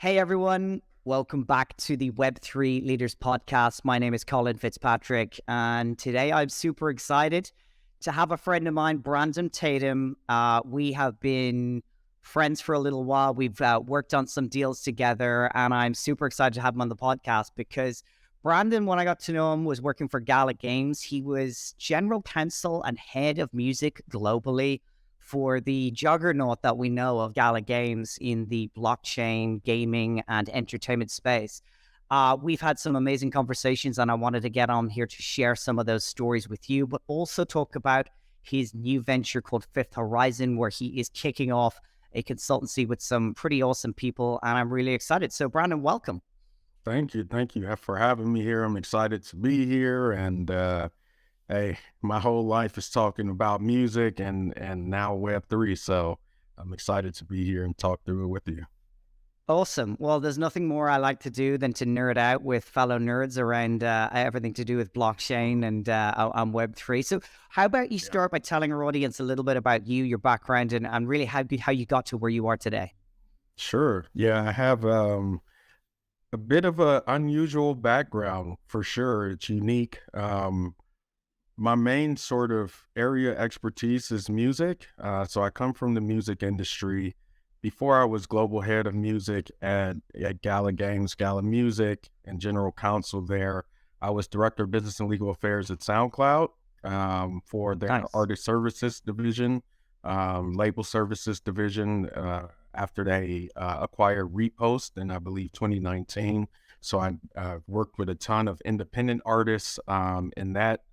Hey everyone, welcome back to the Web3 Leaders Podcast. My name is Colin Fitzpatrick, and today I'm super excited to have a friend of mine, Brandon Tatum. We have been friends for a little while. We've worked on some deals together, and I'm super excited to have him on the podcast because Brandon, when I got to know him, was working for Gala Games. He was general counsel and head of music globally for the juggernaut that we know of Gala Games in the blockchain, gaming, and entertainment space. We've had some amazing conversations, and I wanted to get on here to share some of those stories with you, but also talk about his new venture called Fifth Horizon, where he is kicking off a consultancy with some pretty awesome people, and I'm really excited. So, Brandon, welcome. Thank you. Thank you for having me here. I'm excited to be here. And hey, my whole life is talking about music and now Web3. So I'm excited to be here and talk through it with you. Awesome. Well, there's nothing more I like to do than to nerd out with fellow nerds around everything to do with blockchain and Web3. So how about you start by telling our audience a little bit about you, your background, and really how you got to where you are today? Sure. Yeah, I have a bit of an unusual background for sure. It's unique. My main sort of area expertise is music. So I come from the music industry. Before I was global head of music at Gala Games, Gala Music, and general counsel there, I was director of business and legal affairs at SoundCloud for their Nice. artist services division, label services division, after they acquired Repost in, I believe, 2019. So I worked with a ton of independent artists in that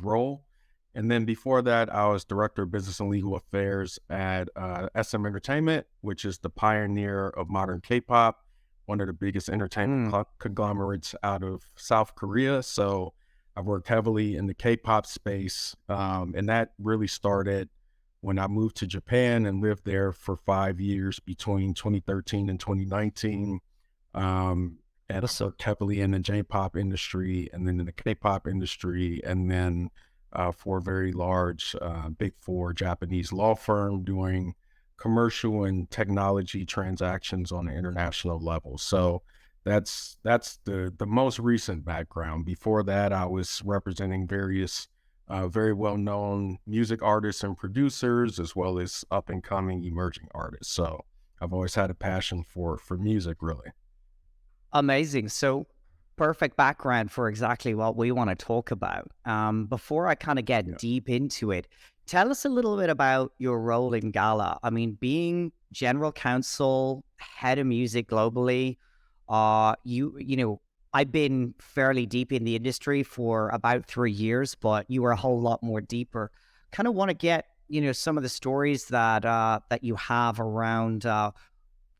role. And then before that, I was director of business and legal affairs at SM Entertainment, which is the pioneer of modern K-pop, one of the biggest entertainment conglomerates out of South Korea. So I've worked heavily in the K-pop space, and that really started when I moved to Japan and lived there for 5 years between 2013 and 2019. And I worked heavily in the J-pop industry and then in the K-pop industry, and then for a very large Big Four Japanese law firm doing commercial and technology transactions on an international level. So that's the most recent background. Before that, I was representing various very well-known music artists and producers, as well as up-and-coming emerging artists. So I've always had a passion for music, really. Amazing. So perfect background for exactly what we want to talk about. Before I kind of get deep into it, tell us a little bit about your role in Gala. I mean, being general counsel, head of music globally, you know, I've been fairly deep in the industry for about 3 years, but you were a whole lot more deeper. Kind of want to get, some of the stories that you have around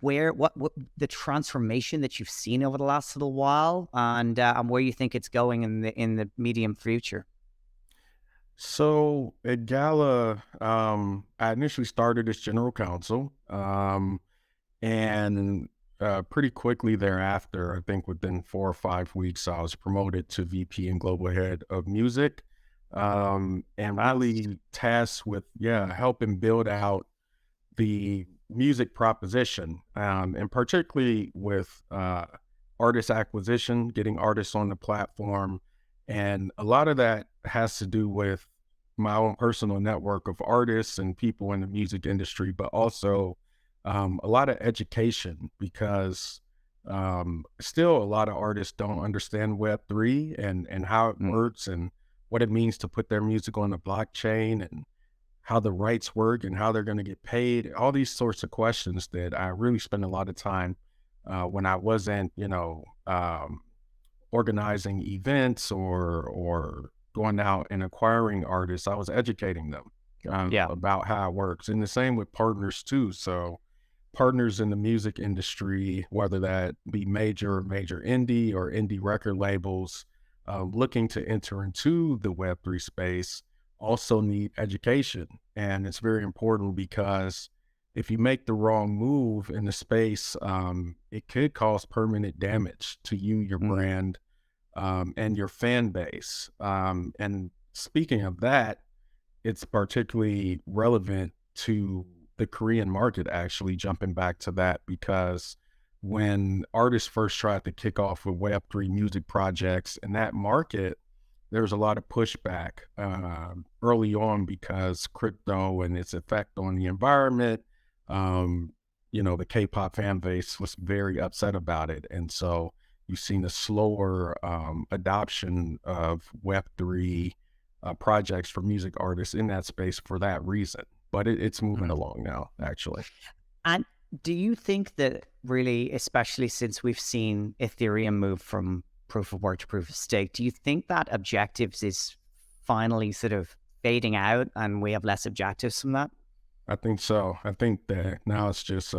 what the transformation that you've seen over the last little while, and where you think it's going in the medium future. So at Gala, I initially started as general counsel, and pretty quickly thereafter, I think within 4 or 5 weeks, I was promoted to VP and global head of music, and really tasked with, helping build out the music proposition, and particularly with artist acquisition, getting artists on the platform. And a lot of that has to do with my own personal network of artists and people in the music industry, but also a lot of education, because still a lot of artists don't understand Web3 and how it works and what it means to put their music on the blockchain and how the rights work and how they're going to get paid, all these sorts of questions that I really spent a lot of time when I wasn't, organizing events or going out and acquiring artists. I was educating them about how it works. And the same with partners too. So partners in the music industry, whether that be major indie or indie record labels looking to enter into the Web3 space, also need education. And it's very important because if you make the wrong move in the space, it could cause permanent damage to you, your brand, and your fan base. And speaking of that, it's particularly relevant to the Korean market, actually, jumping back to that, because when artists first tried to kick off with Web3 music projects in that market, there was a lot of pushback early on because crypto and its effect on the environment. The K-pop fan base was very upset about it. And so you've seen a slower adoption of Web3 projects for music artists in that space for that reason. But it's moving along now, actually. And do you think that really, especially since we've seen Ethereum move from proof of work to proof of stake, do you think that objectives is finally sort of fading out and we have less objectives from that? I think so. I think that now it's just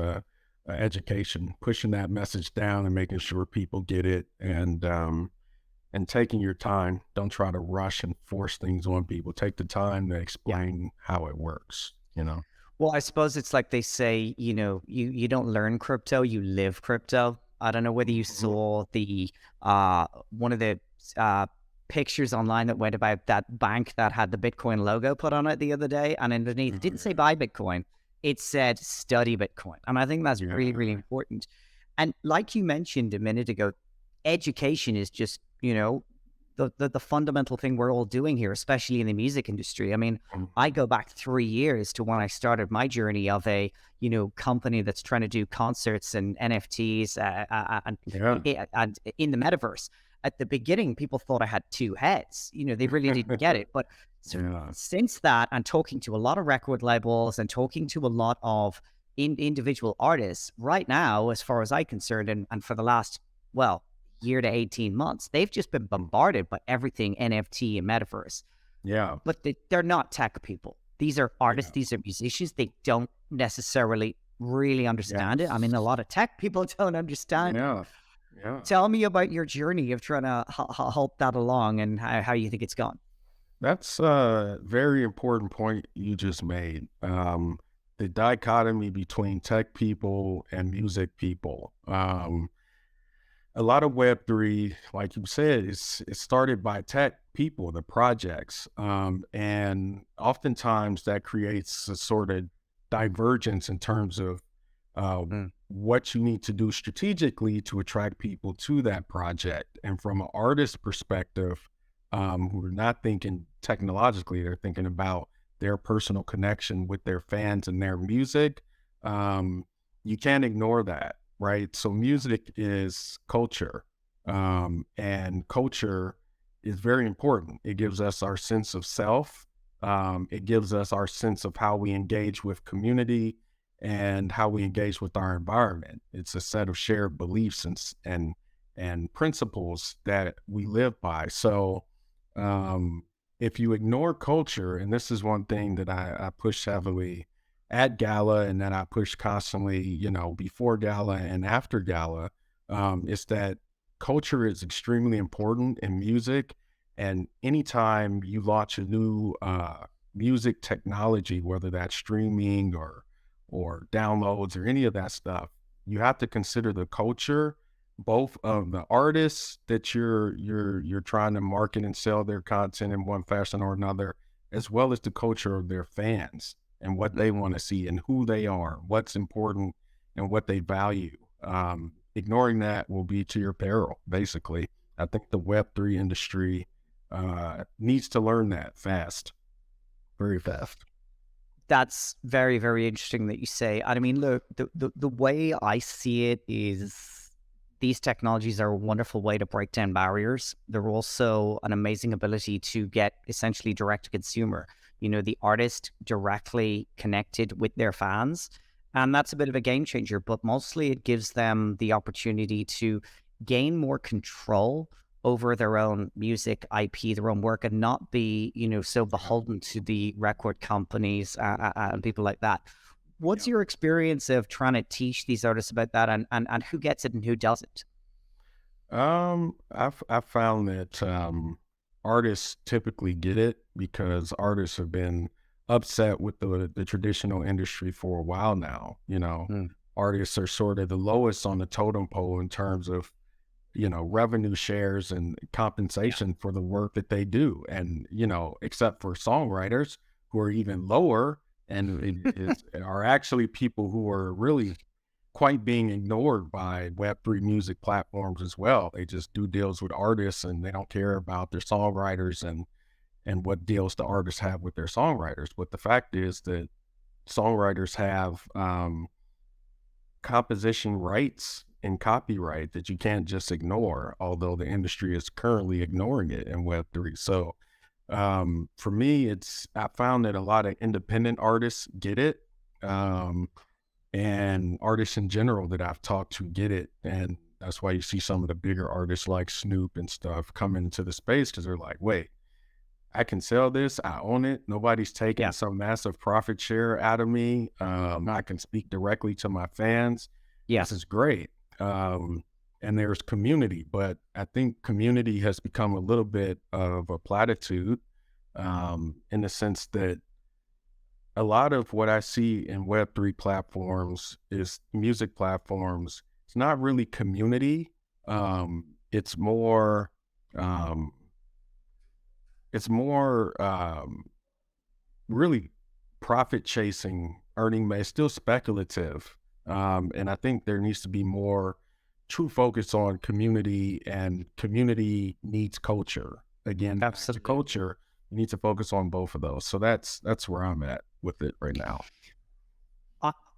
education, pushing that message down and making sure people get it, and taking your time. Don't try to rush and force things on people. Take the time to explain how it works, Well, I suppose it's like they say, you don't learn crypto, you live crypto. I don't know whether you saw the one of the pictures online that went about that bank that had the Bitcoin logo put on it the other day, and underneath it didn't say buy Bitcoin, it said study Bitcoin. And I think that's really, really important. And like you mentioned a minute ago, education is just, the fundamental thing we're all doing here, especially in the music industry. I mean, I go back 3 years to when I started my journey of a, company that's trying to do concerts and NFTs and in the metaverse. At the beginning, people thought I had two heads. They really didn't get it. But since that, and talking to a lot of record labels and talking to a lot of individual artists right now, as far as I'm concerned, and for the last, year to 18 months, they've just been bombarded by everything NFT and metaverse. Yeah. But they're not tech people. These are artists. These are musicians. They don't necessarily really understand it. I mean, a lot of tech people don't understand. Yeah. Tell me about your journey of trying to help that along and how you think it's gone. That's a very important point you just made. The dichotomy between tech people and music people. A lot of Web3, like you said, it started by tech people, the projects. And oftentimes that creates a sort of divergence in terms of what you need to do strategically to attract people to that project. And from an artist perspective, who are not thinking technologically, they're thinking about their personal connection with their fans and their music. You can't ignore that. Right. So music is culture, and culture is very important. It gives us our sense of self. It gives us our sense of how we engage with community and how we engage with our environment. It's a set of shared beliefs and principles that we live by. So if you ignore culture, and this is one thing that I push heavily at Gala, and that I push constantly, before Gala and after Gala, is that culture is extremely important in music. And anytime you launch a new music technology, whether that's streaming or downloads or any of that stuff, you have to consider the culture, both of the artists that you're trying to market and sell their content in one fashion or another, as well as the culture of their fans and what they want to see and who they are, what's important and what they value. Ignoring that will be to your peril, basically. I think the Web3 industry needs to learn that fast, very fast. That's very, very interesting that you say. I mean, look, the way I see it is these technologies are a wonderful way to break down barriers. They're also an amazing ability to get essentially direct to consumer. The artist directly connected with their fans. And that's a bit of a game changer, but mostly it gives them the opportunity to gain more control over their own music, IP, their own work, and not be, so beholden to the record companies and people like that. What's your experience of trying to teach these artists about that, and who gets it and who doesn't? I've found that artists typically get it because artists have been upset with the traditional industry for a while now. Artists are sort of the lowest on the totem pole in terms of, revenue shares and compensation for the work that they do. And, except for songwriters who are even lower and are actually people who are really quite being ignored by Web3 music platforms as well. They just do deals with artists and they don't care about their songwriters and what deals the artists have with their songwriters. But the fact is that songwriters have composition rights and copyright that you can't just ignore, although the industry is currently ignoring it in Web3. So for me, I found that a lot of independent artists get it, and artists in general that I've talked to get it. And that's why you see some of the bigger artists like Snoop and stuff come into the space, because they're like, wait, I can sell this. I own it. Nobody's taking some massive profit share out of me. I can speak directly to my fans. This is great. And there's community, but I think community has become a little bit of a platitude, in the sense that a lot of what I see in Web3 platforms is music platforms. It's not really community. It's more really profit chasing, earning, it's still speculative. And I think there needs to be more true focus on community, and community needs culture. Again, that's the culture. You need to focus on both of those. So that's where I'm at with it right now.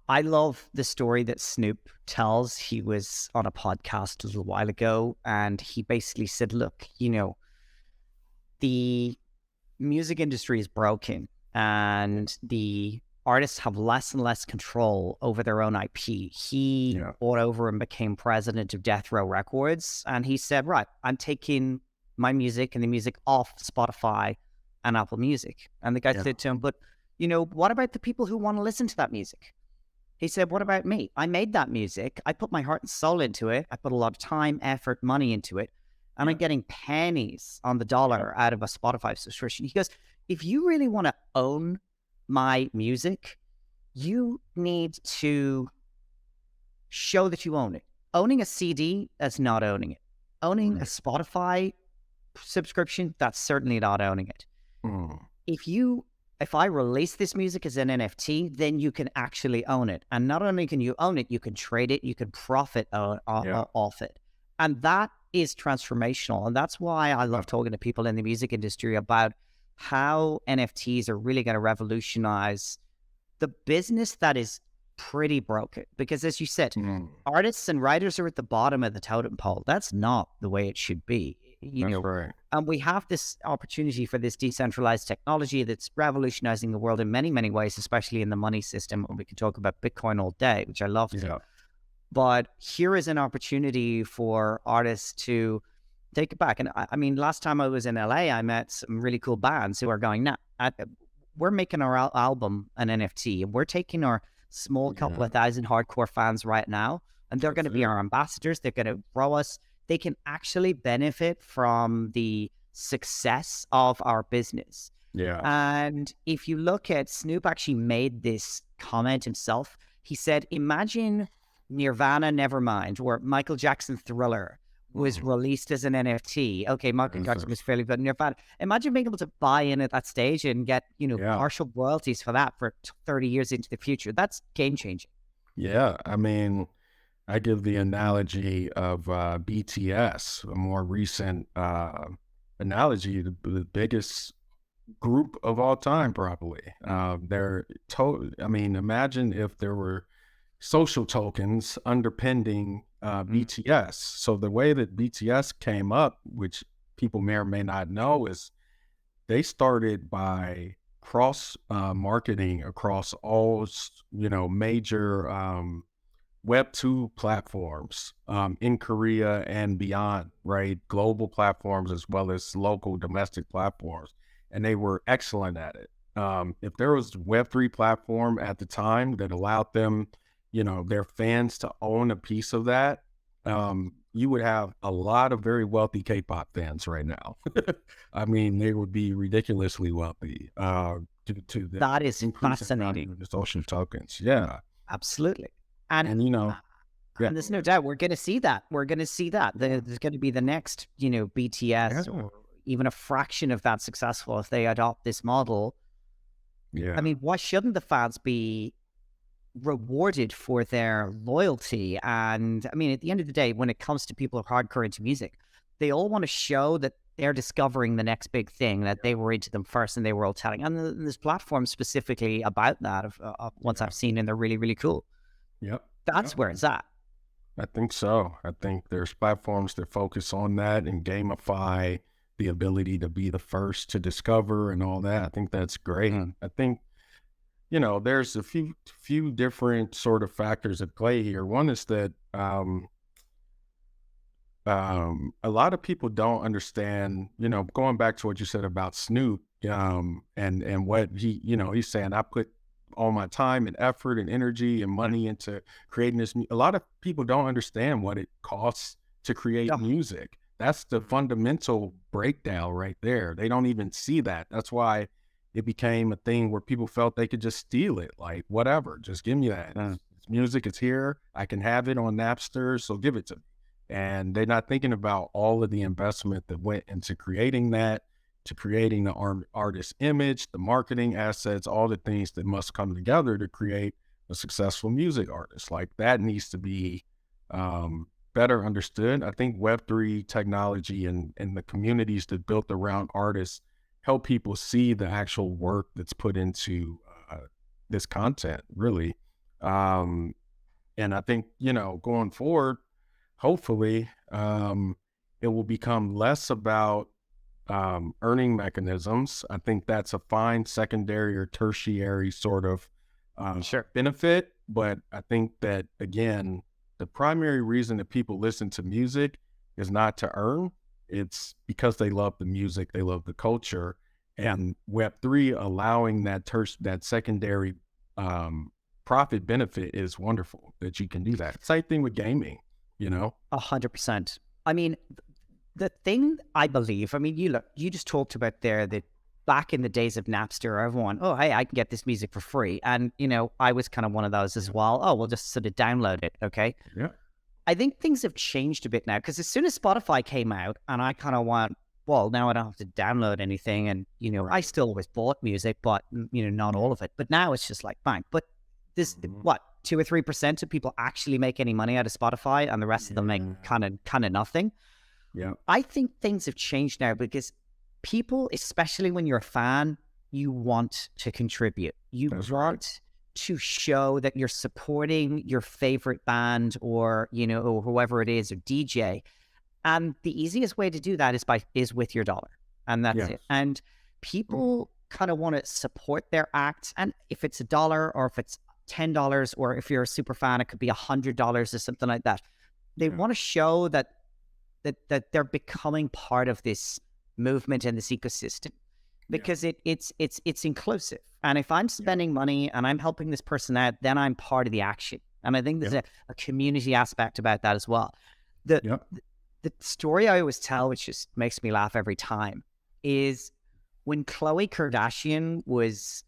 I love the story that Snoop tells. He was on a podcast a little while ago, and he basically said, look, the music industry is broken, and the artists have less and less control over their own IP. He bought over and became president of Death Row Records, and he said, right, I'm taking my music and the music off Spotify and Apple Music. And the guy said to him, but, what about the people who want to listen to that music? He said, what about me? I made that music. I put my heart and soul into it. I put a lot of time, effort, money into it. And I'm getting pennies on the dollar out of a Spotify subscription. He goes, if you really want to own my music, you need to show that you own it. Owning a CD, that's not owning it. Owning a Spotify subscription, that's certainly not owning it. If I release this music as an NFT, then you can actually own it. And not only can you own it, you can trade it, you can profit off it. And that is transformational. And that's why I love talking to people in the music industry about how NFTs are really going to revolutionize the business that is pretty broken. Because as you said, artists and writers are at the bottom of the totem pole. That's not the way it should be. Right. And we have this opportunity for this decentralized technology that's revolutionizing the world in many, many ways, especially in the money system. And we can talk about Bitcoin all day, which I love to. But here is an opportunity for artists to take it back. And I mean, last time I was in LA, I met some really cool bands who are going, nah, we're making our album an NFT, and we're taking our small couple of thousand hardcore fans right now, and they're going to be our ambassadors. They're going to grow us. They can actually benefit from the success of our business. And if you look at, Snoop actually made this comment himself. He said, imagine Nirvana Nevermind, or Michael Jackson Thriller was released as an NFT. Okay, Michael Jackson was fairly good. Nirvana. Imagine being able to buy in at that stage and get, partial royalties for that for 30 years into the future. That's game changing. Yeah, I mean, I give the analogy of BTS, a more recent analogy, the biggest group of all time, probably. Imagine if there were social tokens underpinning BTS. So the way that BTS came up, which people may or may not know, is they started by cross marketing across all, major Web2 platforms in Korea and beyond, right? Global platforms as well as local domestic platforms. And they were excellent at it. If there was a Web3 platform at the time that allowed them, their fans to own a piece of that, you would have a lot of very wealthy K-pop fans right now. I mean, they would be ridiculously wealthy to that is fascinating. The social tokens. Yeah, absolutely. And there's no doubt we're going to see that. There's going to be the next, BTS or even a fraction of that successful if they adopt this model. Yeah. I mean, why shouldn't the fans be rewarded for their loyalty. And I mean, at the end of the day, when it comes to people who are hardcore into music, they all want to show that they're discovering the next big thing, that they were into them first and they were all telling. And there's platforms specifically about that of ones I've seen, and they're really, really cool. Yep. That's where it's at. I think so. I think there's platforms that focus on that and gamify the ability to be the first to discover and all that. I think that's great. I think, there's a few different sort of factors at play here. One is that a lot of people don't understand, going back to what you said about Snoop, and what he's saying, I put all my time and effort and energy and money into creating this. A lot of people don't understand what it costs to create music. That's the fundamental breakdown right there. They don't even see that. That's why it became a thing where people felt they could just steal it. Like, whatever, just give me that. It's music, it's here. I can have it on Napster, so give it to me. And they're not thinking about all of the investment that went into creating that, to creating the artist image, the marketing assets, all the things that must come together to create a successful music artist. Like, that needs to be better understood. I think Web3 technology and the communities that built around artists help people see the actual work that's put into this content, really. And I think, going forward, hopefully, it will become less about earning mechanisms. I think that's a fine secondary or tertiary sort of benefit. But I think that, again, the primary reason that people listen to music is not to earn. It's because they love the music, they love the culture, and Web3 allowing that secondary profit benefit is wonderful that you can do that. Same thing with gaming, 100%. I mean, the thing I believe, you just talked about there that back in the days of Napster, everyone, oh, hey, I can get this music for free. And, I was kind of one of those as well. Oh, we'll just sort of download it. Okay. Yeah. I think things have changed a bit now, because as soon as Spotify came out, and I kind of went, well, now I don't have to download anything. And, I still always bought music, but, not all of it. But now it's just like, bang. But this, 2 or 3% of people actually make any money out of Spotify, and the rest of them make kind of nothing. Yeah. I think things have changed now, because people, especially when you're a fan, you want to contribute. You want to show that you're supporting your favorite band or, or whoever it is, or DJ. And the easiest way to do that is with your dollar. And that's it. And people kind of want to support their act. And if it's $1 or if it's $10, or if you're a super fan, it could be $100 or something like that. They want to show that they're becoming part of this movement and this ecosystem, because it's inclusive. And if I'm spending money and I'm helping this person out, then I'm part of the action. And I think there's a community aspect about that as well. The story I always tell, which just makes me laugh every time, is when Khloe Kardashian was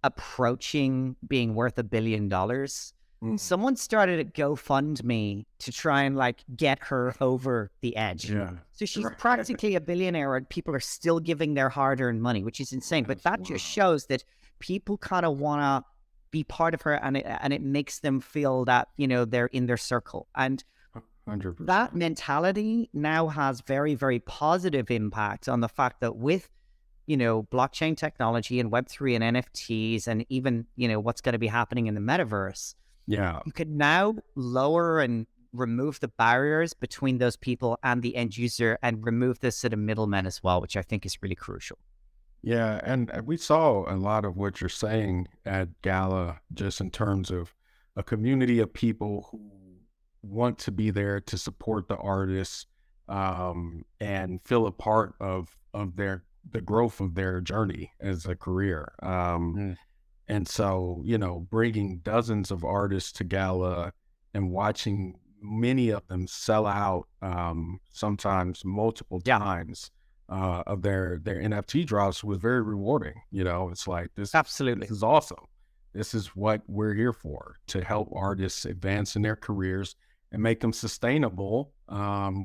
approaching being worth $1 billion, someone started a GoFundMe to try and get her over the edge. Yeah. So she's practically a billionaire, and people are still giving their hard-earned money, which is insane. But that just shows that people kind of want to be part of her, and it makes them feel that, they're in their circle. And 100%. That mentality now has very, very positive impact on the fact that with, blockchain technology and Web3 and NFTs, and even, what's going to be happening in the metaverse, you can now lower and remove the barriers between those people and the end user, and remove the sort of middlemen as well, which I think is really crucial. Yeah, and we saw a lot of what you're saying at Gala, just in terms of a community of people who want to be there to support the artists, and feel a part of the growth of their journey as a career. And so, bringing dozens of artists to Gala and watching many of them sell out, sometimes multiple times, of their NFT drops was very rewarding. It's like, this is awesome. This is what we're here for, to help artists advance in their careers and make them sustainable,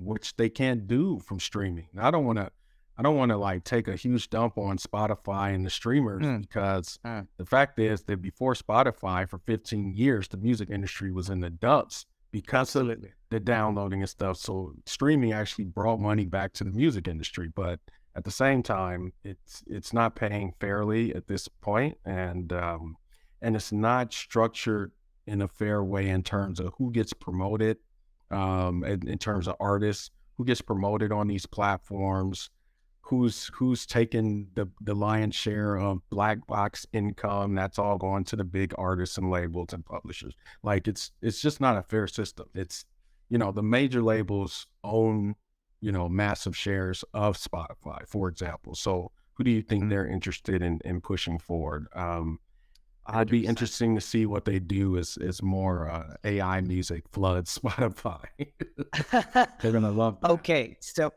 which they can't do from streaming. I don't want to I don't want to like take a huge dump on Spotify and the streamers because the fact is that before Spotify for 15 years, the music industry was in the dumps because of the downloading and stuff. So streaming actually brought money back to the music industry, but at the same time, it's not paying fairly at this point, and it's not structured in a fair way in terms of who gets promoted, in terms of artists, who gets promoted on these platforms, who's taking the lion's share of black box income. That's all going to the big artists and labels and publishers. Like it's just not a fair system. It's, the major labels own, massive shares of Spotify, for example. So who do you think they're interested in pushing forward? It'd be interesting to see what they do as more AI music floods Spotify. They're gonna love that. Okay, so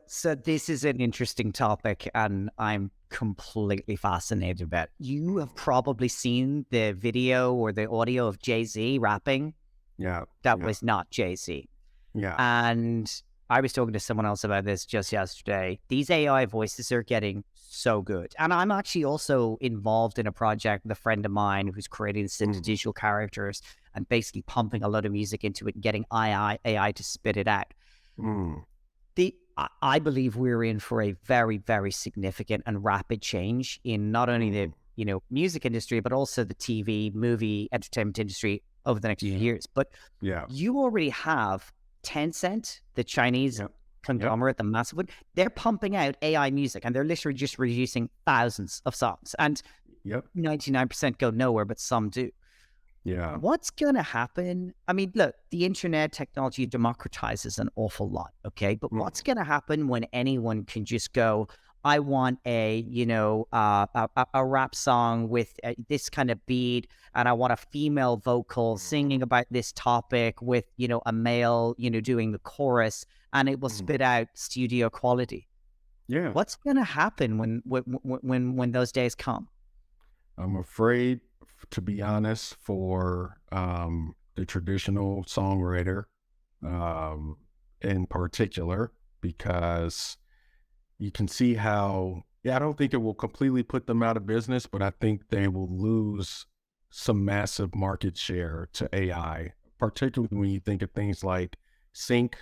this is an interesting topic, and I'm completely fascinated about it. You have probably seen the video or the audio of Jay-Z rapping. Yeah, that was not Jay-Z. Yeah, and I was talking to someone else about this just yesterday. These AI voices are getting so good. And I'm actually also involved in a project with a friend of mine who's creating some digital characters and basically pumping a lot of music into it and getting AI to spit it out. I believe we're in for a very, very significant and rapid change in not only the music industry, but also the TV, movie, entertainment industry over the next few years. But you already have Tencent, the Chinese conglomerate, the massive one. They're pumping out AI music, and they're literally just reducing thousands of songs. And 99% go nowhere, but some do. Yeah. What's going to happen? I mean, look, the internet technology democratizes an awful lot, okay? But what's going to happen when anyone can just go, I want a rap song with this kind of beat, and I want a female vocal singing about this topic with, a male, doing the chorus, and it will spit out studio quality. Yeah. What's going to happen when those days come? I'm afraid, to be honest, for the traditional songwriter in particular, because you can see how, I don't think it will completely put them out of business, but I think they will lose some massive market share to AI, particularly when you think of things like sync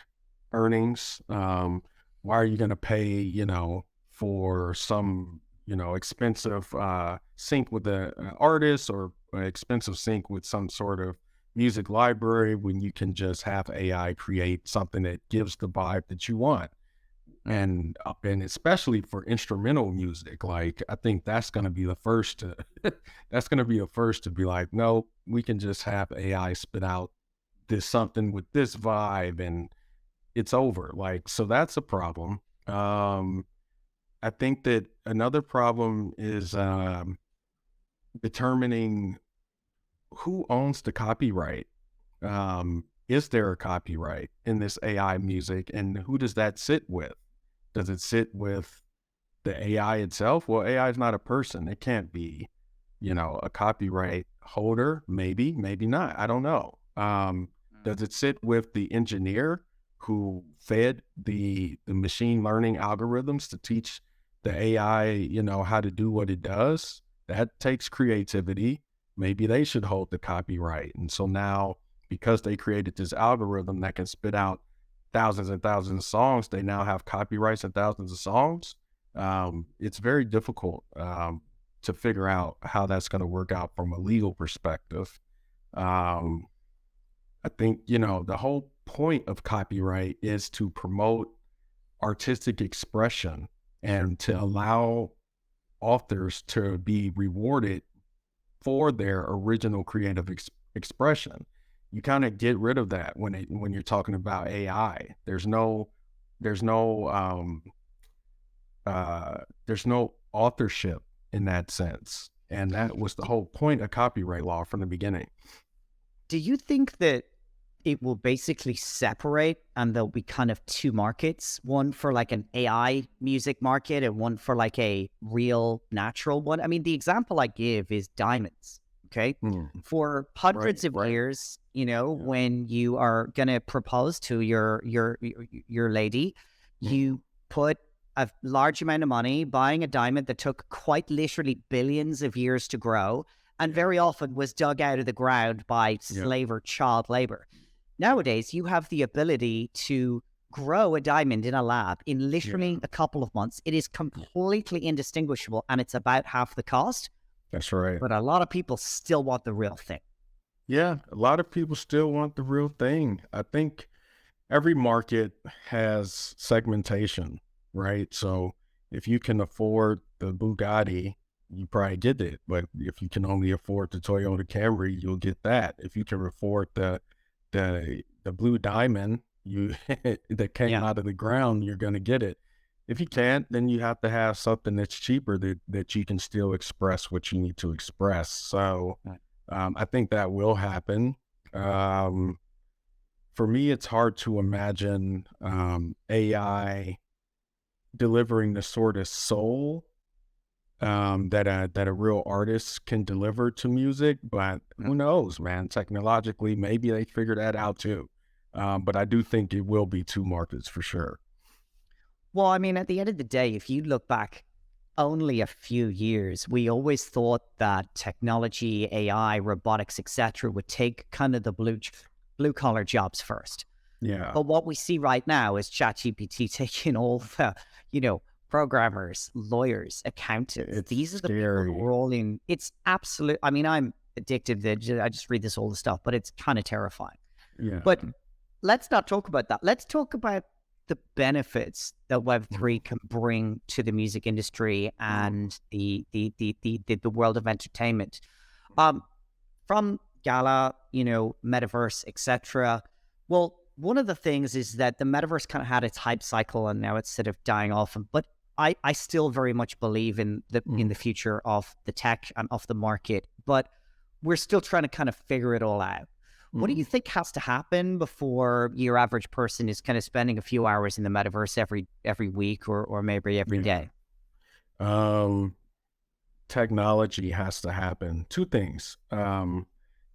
earnings. Why are you going to pay, for some, expensive sync with an artist or expensive sync with some sort of music library when you can just have AI create something that gives the vibe that you want? And especially for instrumental music, like I think that's going to be the first to be like, no, we can just have AI spit out this something with this vibe and it's over. Like, so that's a problem. I think that another problem is determining who owns the copyright. Is there a copyright in this AI music, and who does that sit with? Does it sit with the AI itself? Well, AI is not a person. It can't be, a copyright holder. Maybe not. I don't know. Does it sit with the engineer who fed the machine learning algorithms to teach the AI, how to do what it does? That takes creativity. Maybe they should hold the copyright. And so now, because they created this algorithm that can spit out thousands and thousands of songs, they now have copyrights on thousands of songs. It's very difficult to figure out how that's going to work out from a legal perspective. I think, the whole point of copyright is to promote artistic expression and to allow authors to be rewarded for their original creative expression. You kind of get rid of that when you're talking about AI. There's no authorship in that sense, and that was the whole point of copyright law from the beginning. Do you think that it will basically separate and there'll be kind of two markets, one for like an AI music market and one for like a real natural one? I mean, the example I give is diamonds. Okay. For hundreds of years, when you are going to propose to your lady, you put a large amount of money buying a diamond that took quite literally billions of years to grow and very often was dug out of the ground by slave or child labor. Nowadays, you have the ability to grow a diamond in a lab in literally a couple of months. It is completely indistinguishable and it's about half the cost. That's right. But a lot of people still want the real thing. Yeah, a lot of people still want the real thing. I think every market has segmentation, right? So if you can afford the Bugatti, you probably get it. But if you can only afford the Toyota Camry, you'll get that. If you can afford the blue diamond that came out of the ground, you're going to get it. If you can't, then you have to have something that's cheaper that you can still express what you need to express. So I think that will happen. For me, it's hard to imagine AI delivering the sort of soul that a real artist can deliver to music. But who knows, man? Technologically, maybe they figure that out too. But I do think it will be two markets for sure. Well, I mean, at the end of the day, if you look back only a few years, we always thought that technology, AI, robotics, etc., would take kind of the blue collar jobs first. Yeah. But what we see right now is ChatGPT taking all the, programmers, lawyers, accountants. These are the people who are all in. It's absolute. I mean, I'm addicted. I just read all the stuff, but it's kind of terrifying. Yeah. But let's not talk about that. Let's talk about the benefits that Web3 can bring to the music industry and the world of entertainment. From Gala, metaverse, etc. Well, one of the things is that the metaverse kind of had its hype cycle and now it's sort of dying off. But I still very much believe in the future of the tech and of the market, but we're still trying to kind of figure it all out. What do you think has to happen before your average person is kind of spending a few hours in the metaverse every week or maybe every day? Technology has to happen. Two things,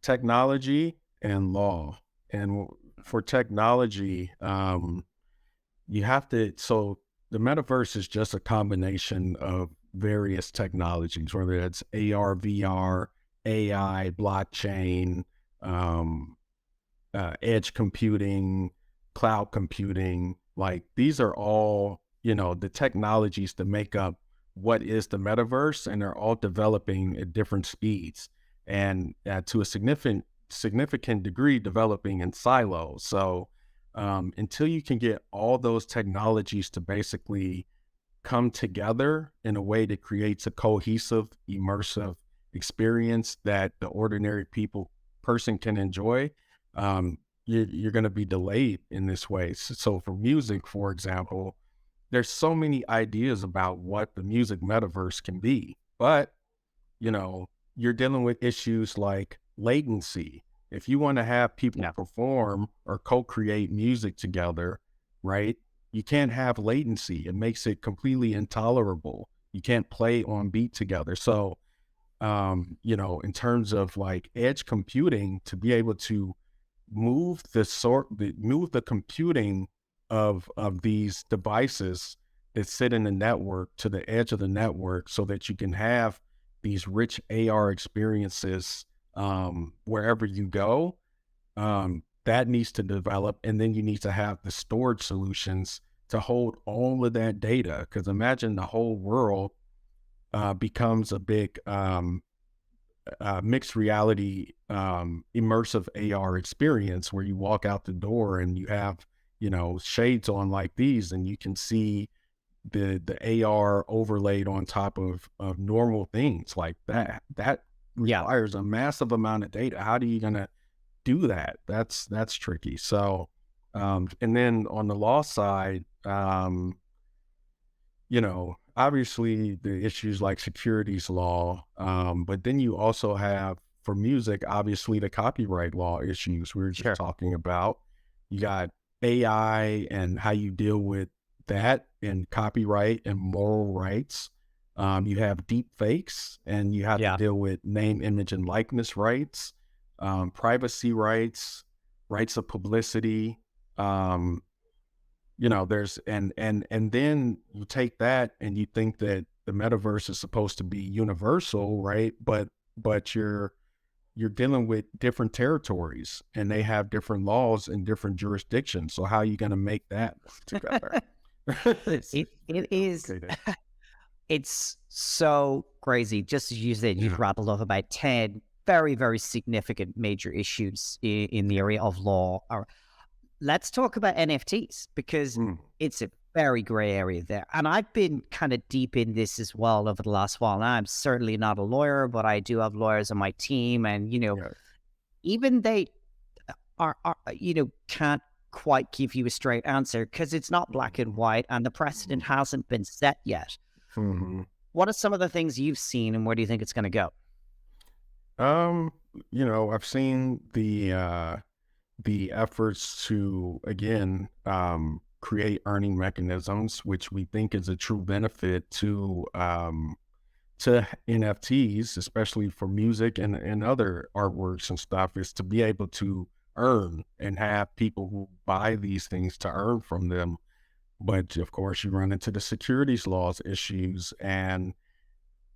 technology and law. And for technology, you have to, so the metaverse is just a combination of various technologies, whether it's AR, VR, AI, blockchain, edge computing, cloud computing. Like these are all, the technologies that make up what is the metaverse, and they're all developing at different speeds and to a significant degree developing in silos. So until you can get all those technologies to basically come together in a way that creates a cohesive, immersive experience that the ordinary person can enjoy, you're going to be delayed in this way. So for music, for example, there's so many ideas about what the music metaverse can be, but you're dealing with issues like latency. If you want to have people perform or co-create music together, right? You can't have latency. It makes it completely intolerable. You can't play on beat together. So, in terms of like edge computing, to be able to move the computing of these devices that sit in the network to the edge of the network so that you can have these rich AR experiences wherever you go, that needs to develop. And then you need to have the storage solutions to hold all of that data. Because imagine the whole world becomes a big mixed reality, immersive AR experience where you walk out the door and you have, shades on like these, and you can see the AR overlaid on top of normal things like that. That requires a massive amount of data. How are you going to do that? That's tricky. So, and then on the law side, obviously the issues like securities law, but then you also have, for music, obviously the copyright law issues we were just talking about. You got AI and how you deal with that and copyright and moral rights. You have deep fakes, and you have to deal with name, image, and likeness rights, privacy rights, rights of publicity. there's and then you take that and you think that the metaverse is supposed to be universal, right? But you're dealing with different territories and they have different laws in different jurisdictions. So how are you going to make that work together? It is. Okay, It's so crazy. Just as you said, you've rattled off about 10 very, very significant major issues in the area of law. Let's talk about NFTs because it's a very gray area there. And I've been kind of deep in this as well over the last while. Now, I'm certainly not a lawyer, but I do have lawyers on my team. And, even they are can't quite give you a straight answer because it's not black and white and the precedent hasn't been set yet. What are some of the things you've seen and where do you think it's going to go? I've seen the efforts to, again, create earning mechanisms, which we think is a true benefit to NFTs, especially for music and other artworks and stuff, is to be able to earn and have people who buy these things to earn from them. But of course, you run into the securities laws issues. And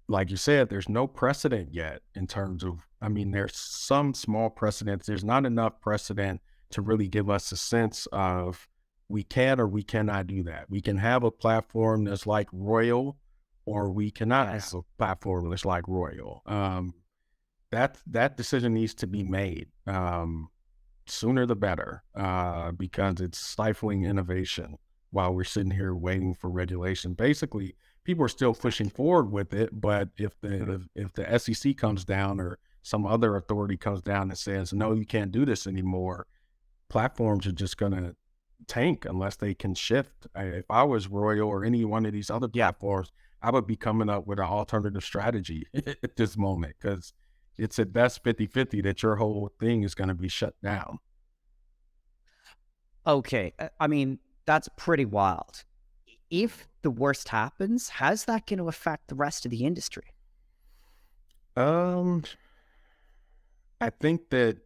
like you said, there's no precedent yet in terms of, there's some small precedents. There's not enough precedent to really give us a sense of we can or we cannot do that. We can have a platform that's like Royal, or we cannot have a platform that's like Royal. That decision needs to be made sooner the better, because it's stifling innovation while we're sitting here waiting for regulation. Basically, people are still pushing forward with it, but if the SEC comes down or some other authority comes down and says, no, you can't do this anymore, platforms are just going to tank unless they can shift. If I was Royal or any one of these other platforms, I would be coming up with an alternative strategy at this moment, because it's at best 50-50 that your whole thing is going to be shut down. Okay. That's pretty wild. If the worst happens, how's that going to affect the rest of the industry? I think that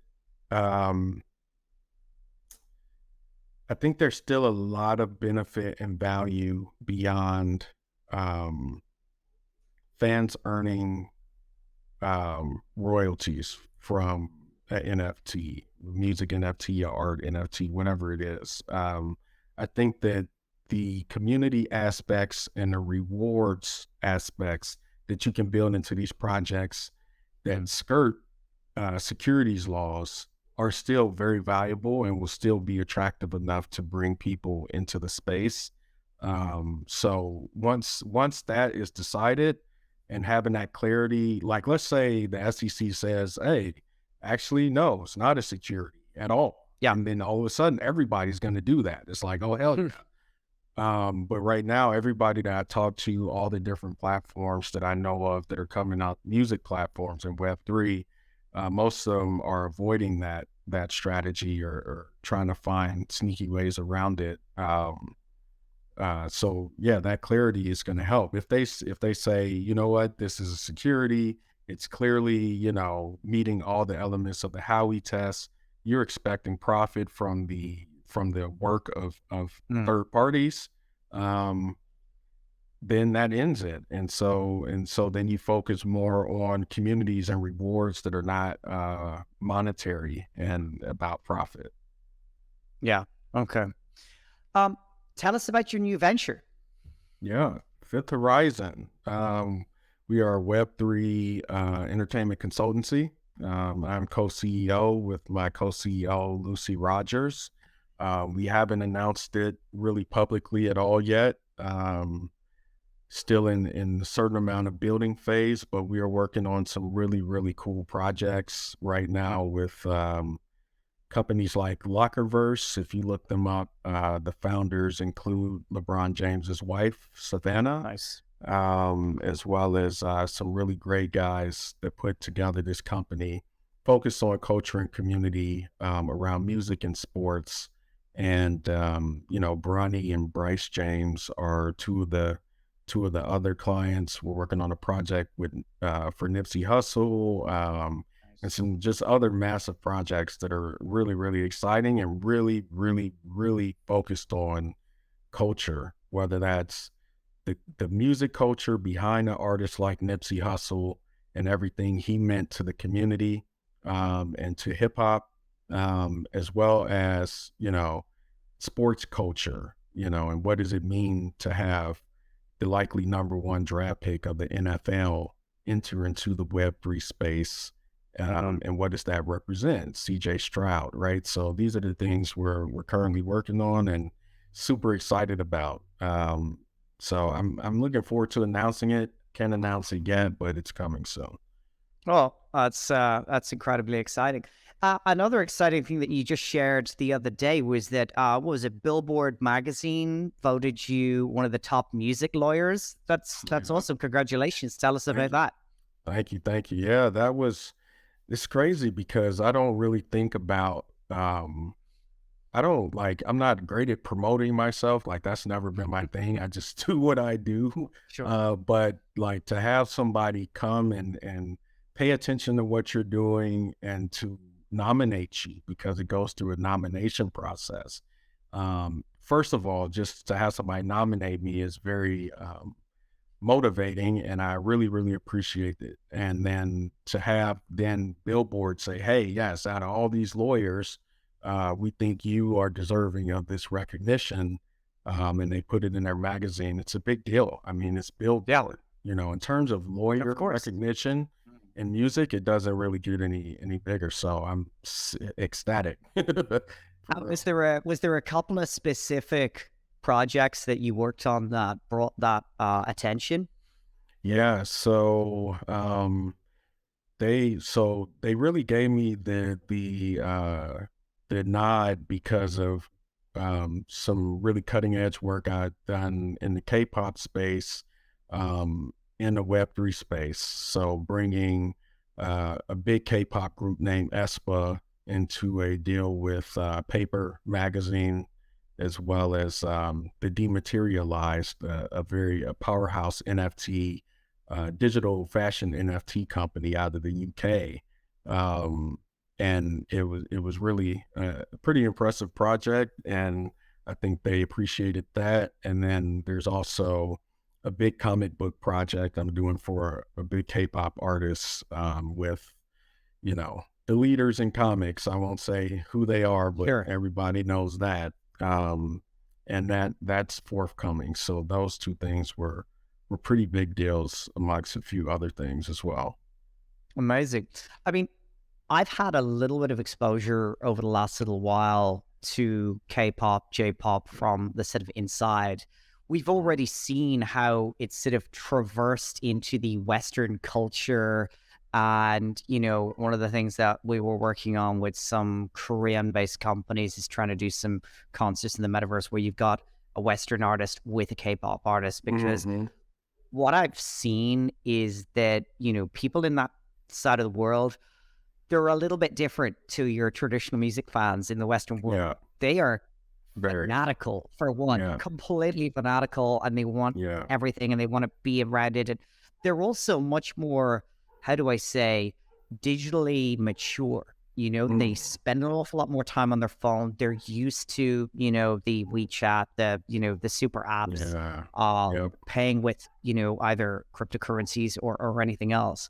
there's still a lot of benefit and value beyond fans earning royalties from an NFT, music NFT, art NFT, whatever it is. I think that the community aspects and the rewards aspects that you can build into these projects that skirt securities laws are still very valuable and will still be attractive enough to bring people into the space. So once that is decided and having that clarity, like let's say the SEC says, hey, actually, no, it's not a security at all. Yeah. And then all of a sudden, everybody's going to do that. It's like, oh, hell yeah. But right now, everybody that I talk to, all the different platforms that I know of that are coming out, music platforms and Web3, most of them are avoiding that strategy or trying to find sneaky ways around it. So yeah, that clarity is going to help. If they say, you know what, this is a security, it's clearly, meeting all the elements of the Howey test, you're expecting profit from the work of third parties, then that ends it. And so then you focus more on communities and rewards that are not monetary and about profit. Yeah. Okay. Tell us about your new venture. Yeah. Fifth Horizon. We are a Web3 entertainment consultancy. I'm co-CEO with my co-CEO, Lucy Rogers. We haven't announced it really publicly at all yet. Still in a certain amount of building phase, but we are working on some really, really cool projects right now with companies like Lockerverse. If you look them up, the founders include LeBron James's wife, Savannah. Nice. As well as some really great guys that put together this company focused on culture and community around music and sports. And, Bronny and Bryce James are two of the other clients. We're working on a project with for Nipsey Hussle, and some just other massive projects that are really, really exciting and really, really, really focused on culture, whether that's the music culture behind the artists like Nipsey Hussle and everything he meant to the community, and to hip hop, as well as, sports culture, and what does it mean to have the likely number one draft pick of the NFL enter into the Web3 space, and what does that represent? CJ Stroud, right? So these are the things we're currently working on and super excited about. So I'm looking forward to announcing it. Can't announce it yet, but it's coming soon. Well, that's incredibly exciting. Another exciting thing that you just shared the other day was that what was it? Billboard magazine voted you one of the top music lawyers. That's awesome. Congratulations. Tell us about that. Thank you. Yeah, it's crazy because I don't really think about, I'm not great at promoting myself. Like, that's never been my thing. I just do what I do. Sure. But like, to have somebody come and pay attention to what you're doing and to nominate you, because it goes through a nomination process. First of all, just to have somebody nominate me is very motivating, and I really, really appreciate it. And then to have Billboard say, hey, yes, out of all these lawyers, we think you are deserving of this recognition, and they put it in their magazine. It's a big deal. I mean, it's Billboard. In terms of lawyer recognition in music, it doesn't really get any bigger. So I'm ecstatic. Was there a couple of specific projects that you worked on that brought that attention? Yeah. So they really gave me the nod because of some really cutting edge work I've done in the K-pop space, in the Web3 space. So bringing a big K-pop group named aespa into a deal with Paper Magazine, as well as the Dematerialized, a powerhouse NFT, digital fashion NFT company out of the UK. And it was really a pretty impressive project, and I think they appreciated that. And then there's also a big comic book project I'm doing for a big K-pop artist, with, the leaders in comics. I won't say who they are, but Sure. Everybody knows that. And that's forthcoming. So those two things were pretty big deals, amongst a few other things as well. Amazing. I mean, I've had a little bit of exposure over the last little while to K-pop, J-pop from the sort of inside. We've already seen how it's sort of traversed into the Western culture. And, one of the things that we were working on with some Korean-based companies is trying to do some concerts in the metaverse where you've got a Western artist with a K-pop artist. Because what I've seen is that, people in that side of the world, they're a little bit different to your traditional music fans in the Western world. Yeah. They are Very fanatical, for one, completely fanatical, and they want everything, and they want to be around it. And they're also much more, how do I say, digitally mature. They spend an awful lot more time on their phone. They're used to, the WeChat, the super apps, paying with, either cryptocurrencies or anything else.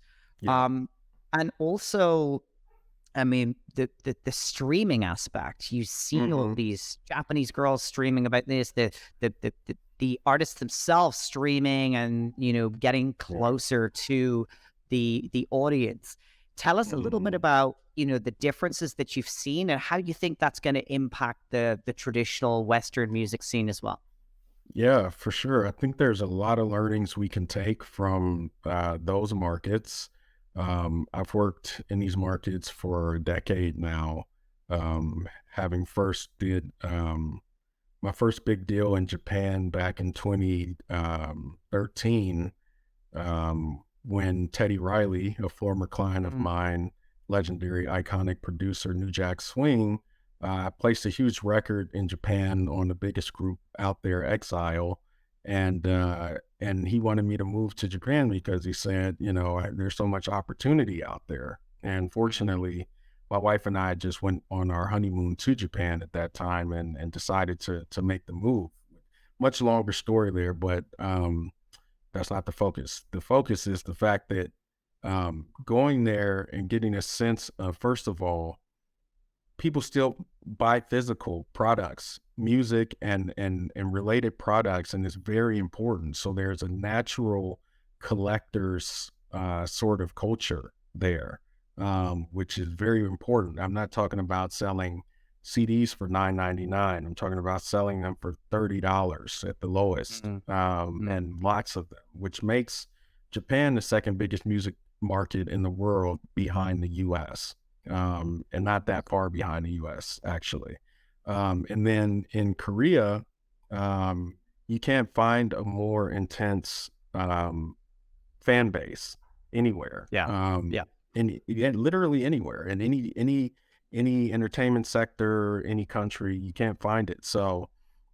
And also, I mean, the streaming aspect. You see all these Japanese girls streaming about this, the artists themselves streaming and, getting closer to the audience. Tell us a little bit about, the differences that you've seen and how you think that's going to impact the traditional Western music scene as well. Yeah, for sure. I think there's a lot of learnings we can take from those markets. I've worked in these markets for a decade now, having first did my first big deal in Japan back in 2013, when Teddy Riley, a former client of mine, legendary iconic producer New Jack Swing, placed a huge record in Japan on the biggest group out there, Exile. And he wanted me to move to Japan because he said, there's so much opportunity out there. And fortunately, my wife and I just went on our honeymoon to Japan at that time and decided to make the move. much longer story there, but that's not the focus. The focus is the fact that going there and getting a sense of, first of all, people still buy physical products, music and related products, and it's very important. So there's a natural collector's sort of culture there, which is very important. I'm not talking about selling CDs for $9.99. I'm talking about selling them for $30 at the lowest, and lots of them, which makes Japan the second biggest music market in the world behind the US, and not that far behind the US, actually. And then in Korea, you can't find a more intense fan base anywhere. Literally anywhere, in any entertainment sector, any country, you can't find it. So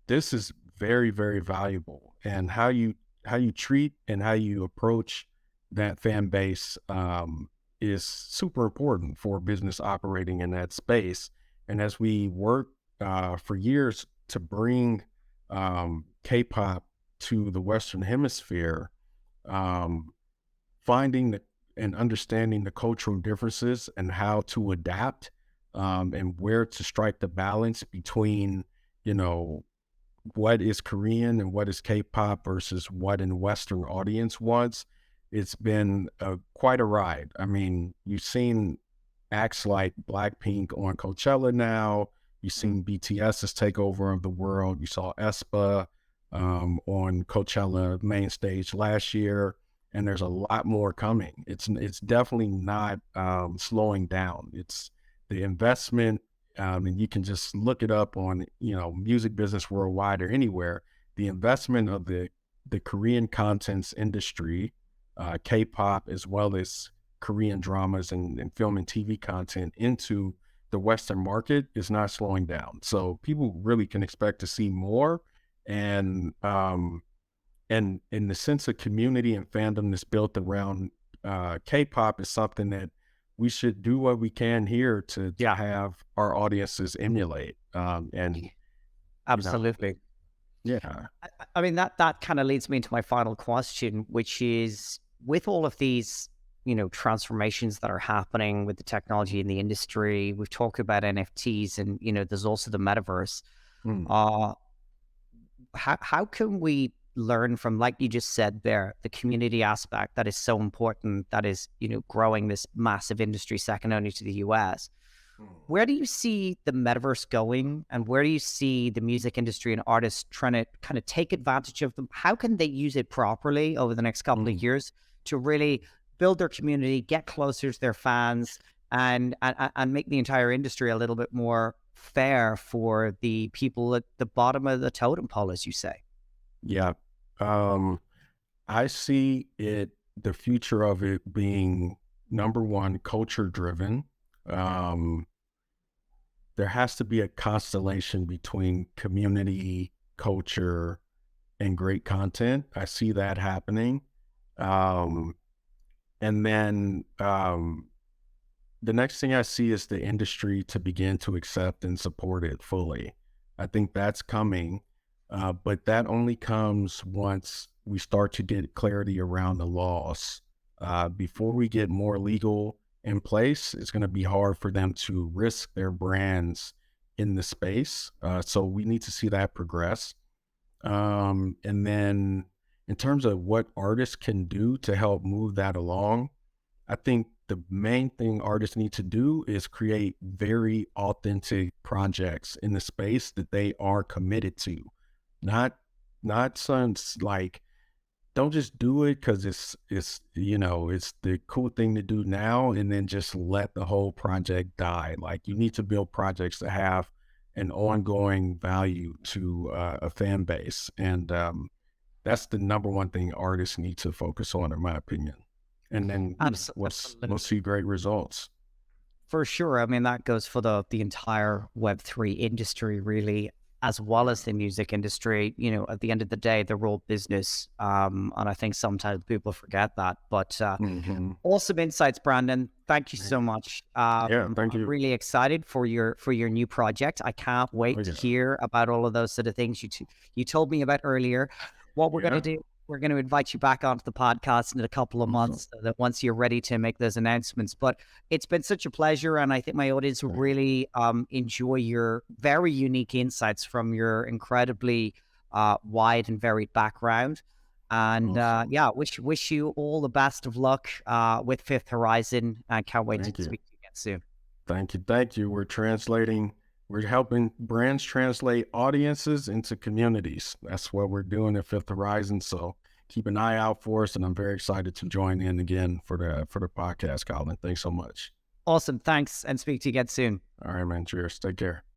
this is very, very valuable. And how you treat and how you approach that fan base is super important for business operating in that space. And as we work for years to bring K-pop to the Western Hemisphere, finding and understanding the cultural differences and how to adapt, and where to strike the balance between, what is Korean and what is K-pop versus what an Western audience wants. It's been quite a ride. I mean, you've seen acts like Blackpink on Coachella now. You've seen BTS's takeover of the world. You saw aespa on Coachella main stage last year, and there's a lot more coming. It's definitely not slowing down. It's the investment, and you can just look it up on Music Business Worldwide or anywhere. The investment of the Korean contents industry, K-pop, as well as Korean dramas and film and TV content into the Western market is not slowing down. So people really can expect to see more. And in the sense of community and fandom that's built around K-pop is something that we should do what we can here to have our audiences emulate. Absolutely. I mean, that kind of leads me into my final question, which is, with all of these, transformations that are happening with the technology in the industry, we've talked about NFTs and, there's also the metaverse. How can we learn from, like you just said there, the community aspect that is so important, that is, growing this massive industry second only to the US? Where do you see the metaverse going, and where do you see the music industry and artists trying to kind of take advantage of them? How can they use it properly over the next couple of years to really build their community, get closer to their fans, and make the entire industry a little bit more fair for the people at the bottom of the totem pole, as you say? Yeah. I see the future of it being, number one, culture driven. There has to be a constellation between community, culture, and great content. I see that happening. And then the next thing I see is the industry to begin to accept and support it fully. I think that's coming, but that only comes once we start to get clarity around the laws. Before we get more legal in place, it's going to be hard for them to risk their brands in the space. So we need to see that progress. And then in terms of what artists can do to help move that along, I think the main thing artists need to do is create very authentic projects in the space that they are committed to. Not some, like, don't just do it because it's it's the cool thing to do now, and then just let the whole project die. Like, you need to build projects that have an ongoing value to a fan base, and that's the number one thing artists need to focus on, in my opinion. And then we'll see great results. For sure. I mean, that goes for the entire Web3 industry, really. as well as the music industry. You know, at the end of the day, they're all business. And I think sometimes people forget that. But awesome insights, Brandon. Thank you so much. Thank you. I'm really excited for your new project. I can't wait to hear about all of those sort of things you told me about earlier. What we're going to do, we're going to invite you back onto the podcast in a couple of months, so that once you're ready to make those announcements. But it's been such a pleasure, and I think my audience will really enjoy your very unique insights from your incredibly wide and varied background. And wish you all the best of luck with Fifth Horizon. I can't wait to speak to you again soon. Thank you. We're helping brands translate audiences into communities. That's what we're doing at Fifth Horizon. So keep an eye out for us, and I'm very excited to join in again for the podcast, Colin. Thanks so much. Awesome. Thanks, and speak to you again soon. All right, man. Cheers. Take care.